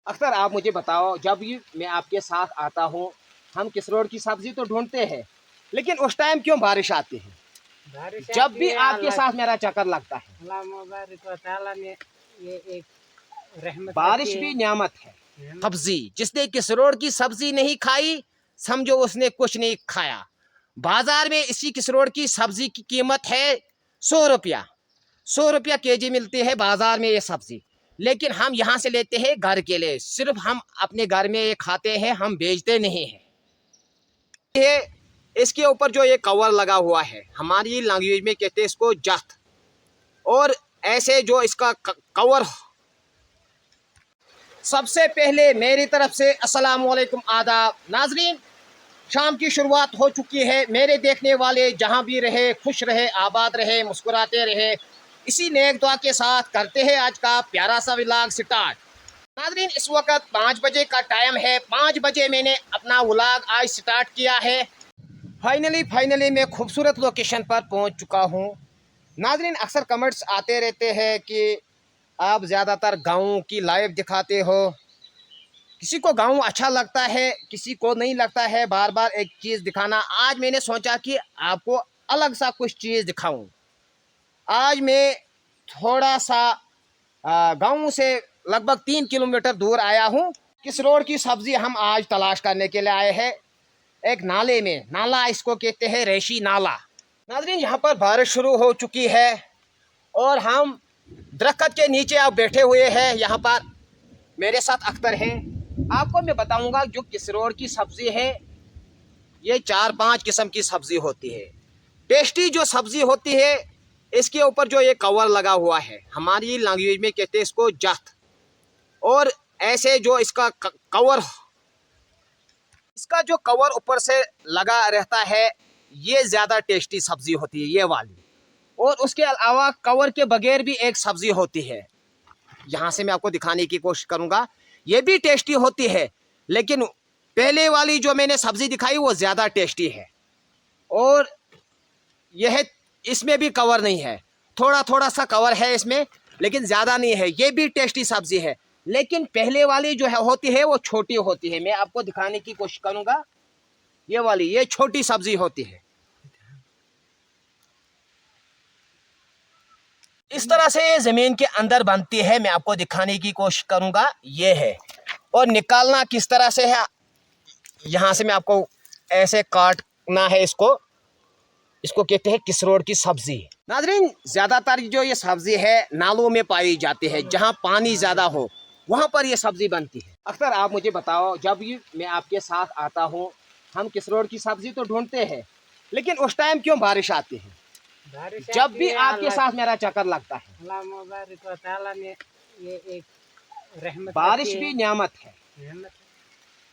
अख्तर, आप मुझे बताओ, जब भी मैं आपके साथ आता हूँ, हम किस रोड की सब्जी तो ढूंढते हैं, लेकिन उस टाइम क्यों बारिश आती है? बारिश जब आती भी है। आपके साथ मेरा चक्कर लगता है। अल्लाह मुबारक व तआला ने ये एक रहमत रखी बारिश है। भी नियामत है। रहमत। सब्जी, जिसने किस रोड की सब्जी नहीं खाई, समझो उसने कुछ नहीं खाया। बाजार में इसी किस रोड की सब्जी की कीमत है 100 रुपया। 100 रुपया केजी मिलती है बाजार में ये सब्जी, लेकिन हम यहाँ से लेते हैं घर के लिए। सिर्फ हम अपने घर में ये खाते हैं, हम बेचते नहीं हैं। ये इसके ऊपर जो ये कवर लगा हुआ है, हमारी लैंग्वेज में कहते हैं इसको जख्त। और ऐसे जो इसका कवर, सबसे पहले मेरी तरफ से अस्सलाम वालेकुम, आदाब नाजरीन। शाम की शुरुआत हो चुकी है। मेरे देखने वाले जहां भी रहे, खुश रहे, आबाद रहे, मुस्कुराते रहे, इसी नेक दुआ के साथ करते हैं आज का प्यारा सा व्लॉग स्टार्ट। नाजरीन, इस वक्त 5 बजे का टाइम है। 5 बजे मैंने अपना व्लॉग आज स्टार्ट किया है। फाइनली मैं खूबसूरत लोकेशन पर पहुंच चुका हूं। नाजरीन, अक्सर कमेंट्स आते रहते हैं कि आप ज़्यादातर गाँव की लाइव दिखाते हो। किसी को गाँव अच्छा लगता है, किसी को नहीं लगता है बार बार एक चीज़ दिखाना। आज मैंने सोचा कि आपको अलग सा कुछ चीज़ दिखाऊं। आज मैं थोड़ा सा गाँव से लगभग 3 किलोमीटर दूर आया हूं। किस रोड की सब्जी हम आज तलाश करने के लिए आए हैं? एक नाले में, नाला इसको कहते हैं, रेशी नाला। नाज़रीन, यहाँ पर बारिश शुरू हो चुकी है और हम दरख्त के नीचे आप बैठे हुए हैं। यहाँ पर मेरे साथ अख्तर हैं। आपको मैं बताऊंगा जो किस रोड की सब्जी है, ये 4-5 किस्म की सब्जी होती है। टेस्टी जो सब्जी होती है, इसके ऊपर जो ये कवर लगा हुआ है, हमारी लैंग्वेज में कहते हैं इसको जख्त। और ऐसे जो इसका कवर, इसका जो कवर ऊपर से लगा रहता है, ये ज़्यादा टेस्टी सब्जी होती है, ये वाली। और उसके अलावा कवर के बगैर भी एक सब्जी होती है, यहाँ से मैं आपको दिखाने की कोशिश करूँगा। ये भी टेस्टी होती है, लेकिन पहले वाली जो मैंने सब्जी दिखाई वो ज़्यादा टेस्टी है। और यह, इसमें भी कवर नहीं है, थोड़ा थोड़ा सा कवर है इसमें, लेकिन ज़्यादा नहीं है। ये भी टेस्टी सब्जी है, लेकिन पहले वाली जो है होती है वो छोटी होती है। मैं आपको दिखाने की कोशिश करूँगा। ये वाली, ये छोटी सब्जी होती है। इस तरह से ज़मीन के अंदर बनती है। मैं आपको दिखाने की कोशिश करूँगा। ये है, और निकालना किस तरह से है, यहाँ से मैं आपको ऐसे काटना है इसको। इसको कहते हैं किस रोड की सब्जी। नाजरीन, ज़्यादातर जो ये सब्जी है नालों में पाई जाती है, जहाँ पानी ज़्यादा हो वहाँ पर ये सब्जी बनती है। अख्तर, आप मुझे बताओ, जब भी मैं आपके साथ आता हूँ, हम किस रोड की सब्जी तो ढूंढते हैं, लेकिन उस टाइम क्यों बारिश आती है? बारिश जब आती भी है। आपके साथ मेरा चक्कर लगता है। अल्लाह मुबारक व तआला ने ये एक रहमत बारिश रखी भी है। नियामत है, रहमत।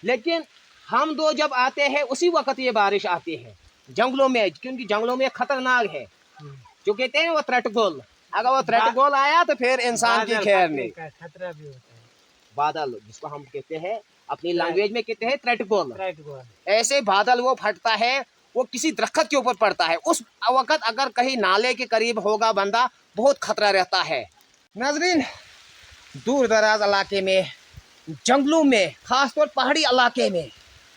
लेकिन हम दो जब आते हैं उसी वक्त ये बारिश आती है जंगलों में, क्योंकि जंगलों में खतरनाक है। जो कहते हैं वो त्रटगोल, अगर वो त्रटगोल आया तो फिर इंसान की खैर नहीं। खतरा भी होता है। बादल, जिसको हम कहते हैं, अपनी लैंग्वेज में कहते हैं त्रटगोल। Right goal. ऐसे बादल वो फटता है, वो किसी दरख्त के ऊपर पड़ता है। उस वक्त अगर कहीं नाले के करीब होगा बंदा, बहुत खतरा रहता है। नाजरीन, दूर दराज इलाके में, जंगलों में, खासतौर पहाड़ी इलाके में,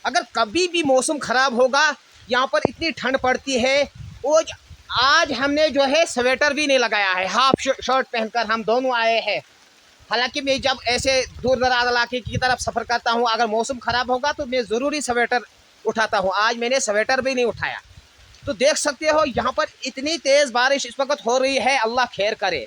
अगर कभी भी मौसम ख़राब होगा, यहाँ पर इतनी ठंड पड़ती है। और आज हमने जो है स्वेटर भी नहीं लगाया है, हाफ शर्ट पहनकर हम दोनों आए हैं। हालांकि मैं जब ऐसे दूर दराज इलाके की तरफ सफ़र करता हूँ, अगर मौसम ख़राब होगा तो मैं ज़रूरी स्वेटर उठाता हूँ। आज मैंने स्वेटर भी नहीं उठाया। तो देख सकते हो यहाँ पर इतनी तेज़ बारिश इस वक्त हो रही है, अल्लाह खैर करे।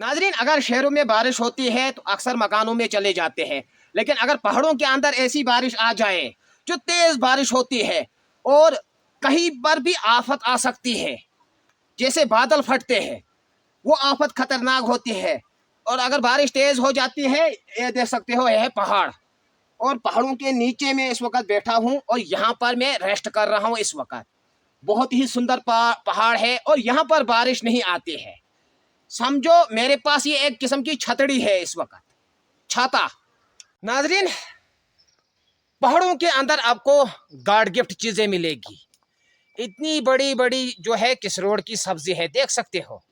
नाजरीन, अगर शहरों में बारिश होती है तो अक्सर मकानों में चले जाते हैं, लेकिन अगर पहाड़ों के अंदर ऐसी बारिश आ जाए जो तेज़ बारिश होती है और कहीं पर भी आफत आ सकती है, जैसे बादल फटते हैं, वो आफत खतरनाक होती है। और अगर बारिश तेज़ हो जाती है, ये देख सकते हो, यह है पहाड़, और पहाड़ों के नीचे में इस वक्त बैठा हूँ और यहाँ पर मैं रेस्ट कर रहा हूँ इस वक्त। बहुत ही सुंदर पहाड़ है और यहाँ पर बारिश नहीं आती है। समझो मेरे पास ये एक किस्म की छतरी है इस वक्त, छाता। नाजरीन, पहाड़ों के अंदर आपको गॉड गिफ्ट चीजें मिलेगी। इतनी बड़ी बड़ी जो है किस रोड की सब्जी है, देख सकते हो,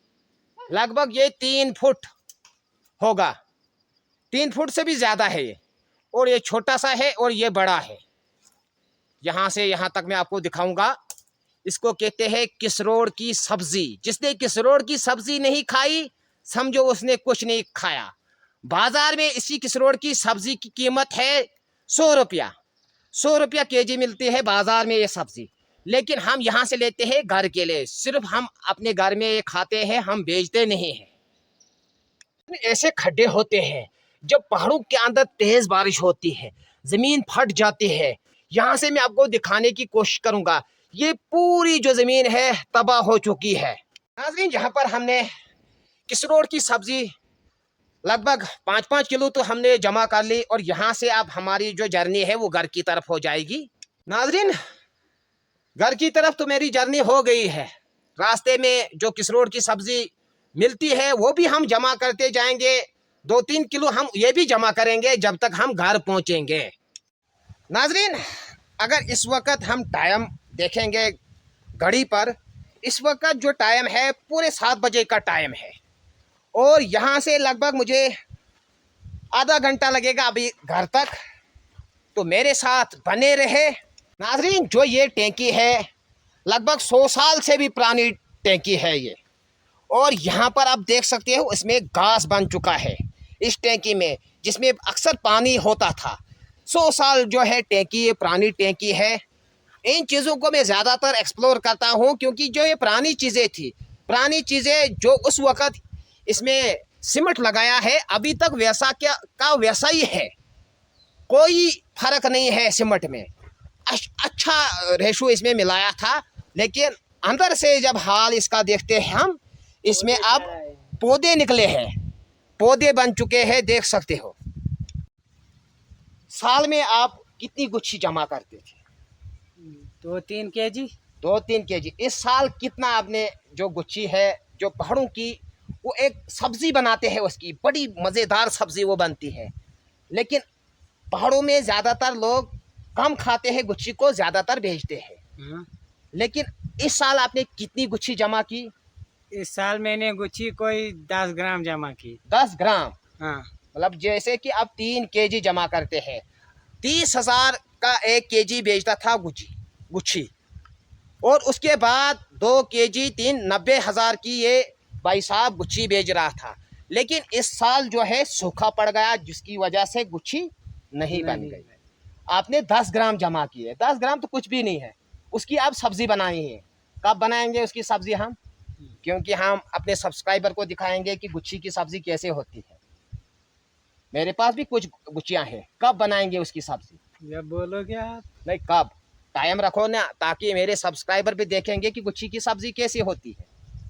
लगभग ये 3 फुट होगा। 3 फुट से भी ज़्यादा है ये, और ये छोटा सा है और ये बड़ा है। यहाँ से यहाँ तक मैं आपको दिखाऊंगा। इसको कहते हैं किसरोड़ की सब्जी। जिसने किसरोड़ की सब्जी नहीं खाई समझो उसने कुछ नहीं खाया। बाजार में इसी किसरोड़ की सब्जी की कीमत है 100 रुपया। 100 रुपया केजी मिलती है बाजार में ये सब्जी, लेकिन हम यहाँ से लेते हैं घर के लिए। सिर्फ हम अपने घर में ये खाते हैं, हम बेचते नहीं हैं। ऐसे खड्डे होते हैं जब पहाड़ों के अंदर तेज बारिश होती है, जमीन फट जाती है। यहाँ से मैं आपको दिखाने की कोशिश करूंगा। ये पूरी जो जमीन है तबाह हो चुकी है। नाज़रीन, यहाँ पर हमने किसरोड़ की सब्जी लगभग 5-5 किलो तो हमने जमा कर ली, और यहाँ से अब हमारी जो जर्नी है वो घर की तरफ हो जाएगी। नाज़रीन, घर की तरफ तो मेरी जर्नी हो गई है। रास्ते में जो किसरोड़ की सब्जी मिलती है वो भी हम जमा करते जाएंगे। 2-3 किलो हम ये भी जमा करेंगे जब तक हम घर पहुंचेंगे। नाज़रीन, अगर इस वक्त हम टाइम देखेंगे घड़ी पर, इस वक्त जो टाइम है पूरे 7 बजे का टाइम है, और यहाँ से लगभग मुझे आधा घंटा लगेगा अभी घर तक। तो मेरे साथ बने रहे। नाज़रीन, जो ये टैंकी है लगभग 100 साल से भी पुरानी टैंकी है ये, और यहाँ पर आप देख सकते हो इसमें घास बन चुका है इस टैंकी में, जिसमें अक्सर पानी होता था। 100 साल जो है टैंकी, ये पुरानी टैंकी है। इन चीज़ों को मैं ज़्यादातर एक्सप्लोर करता हूँ, क्योंकि जो ये पुरानी चीज़ें थी, पुरानी चीज़ें जो उस वक़्त इसमें सीमेंट लगाया है अभी तक वैसा क्या का वैसा ही है, कोई फ़र्क नहीं है सीमेंट में। अच्छा रेशो इसमें मिलाया था, लेकिन अंदर से जब हाल इसका देखते हैं हम, इसमें अब पौधे निकले हैं, पौधे बन चुके हैं, देख सकते हो। साल में आप कितनी गुच्छी जमा करते थे? 2-3 केजी। 2-3 केजी। इस साल कितना आपने जो गुच्छी है जो पहाड़ों की, वो एक सब्जी बनाते हैं, उसकी बड़ी मज़ेदार सब्जी वो बनती है, लेकिन पहाड़ों में ज़्यादातर लोग कम खाते हैं, गुच्छी को ज़्यादातर बेचते हैं। लेकिन इस साल आपने कितनी गुच्छी जमा की? इस साल मैंने गुच्छी कोई 10 ग्राम जमा की। 10 ग्राम। हाँ। मतलब जैसे कि आप 3 केजी जमा करते हैं, 30,000 का 1 केजी बेचता था गुच्छी, और उसके बाद 2 केजी 90,000 की ये भाई साहब गुच्छी बेच रहा था। लेकिन इस साल जो है सूखा पड़ गया, जिसकी वजह से गुच्छी नहीं बन गई। आपने 10 ग्राम जमा किए। 10 ग्राम तो कुछ भी नहीं है, उसकी आप सब्जी बनाई है। कब बनाएंगे उसकी सब्जी हम? क्योंकि हम अपने सब्सक्राइबर को दिखाएंगे कि गुच्छी की सब्जी कैसे होती है। मेरे पास भी कुछ गुच्छियाँ हैं, कब बनाएंगे उसकी सब्जी? जब बोलोगे आप। नहीं, कब? टाइम रखो ना, ताकि मेरे सब्सक्राइबर भी देखेंगे कि गुच्छी की सब्जी कैसी होती है।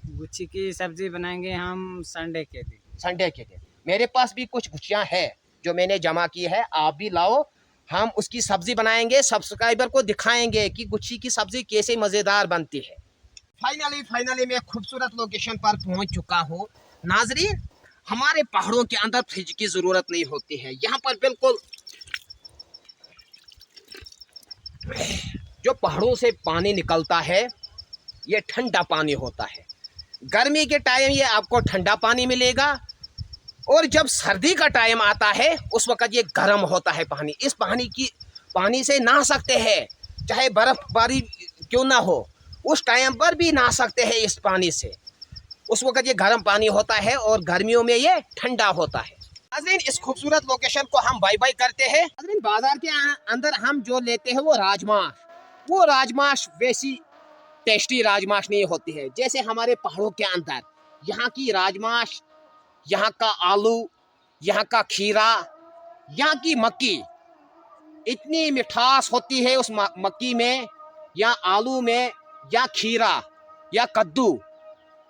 गुच्छी की सब्जी बनाएंगे हम संडे के दिन। संडे के दिन। मेरे पास भी कुछ गुच्छियाँ हैं जो मैंने जमा की है, आप भी लाओ, हम उसकी सब्जी बनाएंगे, सब्सक्राइबर को दिखाएंगे कि गुच्छी की सब्जी कैसे मज़ेदार बनती है। फाइनली मैं खूबसूरत लोकेशन पर पहुंच चुका हूँ। नाजरीन, हमारे पहाड़ों के अंदर फ्रिज की ज़रूरत नहीं होती है। यहाँ पर बिल्कुल जो पहाड़ों से पानी निकलता है ये ठंडा पानी होता है। गर्मी के टाइम ये आपको ठंडा पानी मिलेगा, और जब सर्दी का टाइम आता है उस वक़्त ये गर्म होता है पानी। इस पानी से नहा सकते हैं, चाहे बर्फ़बारी क्यों ना हो, उस टाइम पर भी नहा सकते हैं इस पानी से। उस वक़्त ये गर्म पानी होता है और गर्मियों में ये ठंडा होता है। नाज़रीन, इस खूबसूरत लोकेशन को हम बाय बाय करते हैं। नाज़रीन, बाजार के अंदर हम जो लेते हैं वो राजमाश वैसी टेस्टी राजमाश नहीं होती है जैसे हमारे पहाड़ों के अंदर। यहाँ की राजमाश, यहाँ का आलू, यहाँ का खीरा, यहाँ की मक्की, इतनी मिठास होती है उस मक्की में या आलू में या खीरा या कद्दू।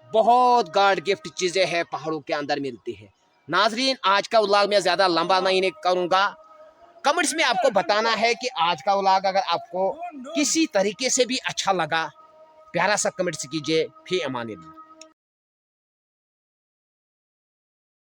बहुत गॉड गिफ्ट चीज़ें हैं पहाड़ों के अंदर मिलती है। नाजरीन, आज का व्लॉग मैं ज़्यादा लंबा नहीं करूँगा। कमेंट्स में आपको बताना है कि आज का व्लॉग अगर आपको किसी तरीके से भी अच्छा लगा, प्यारा सा कमेंट्स कीजिए। फी अमानिल्लाह।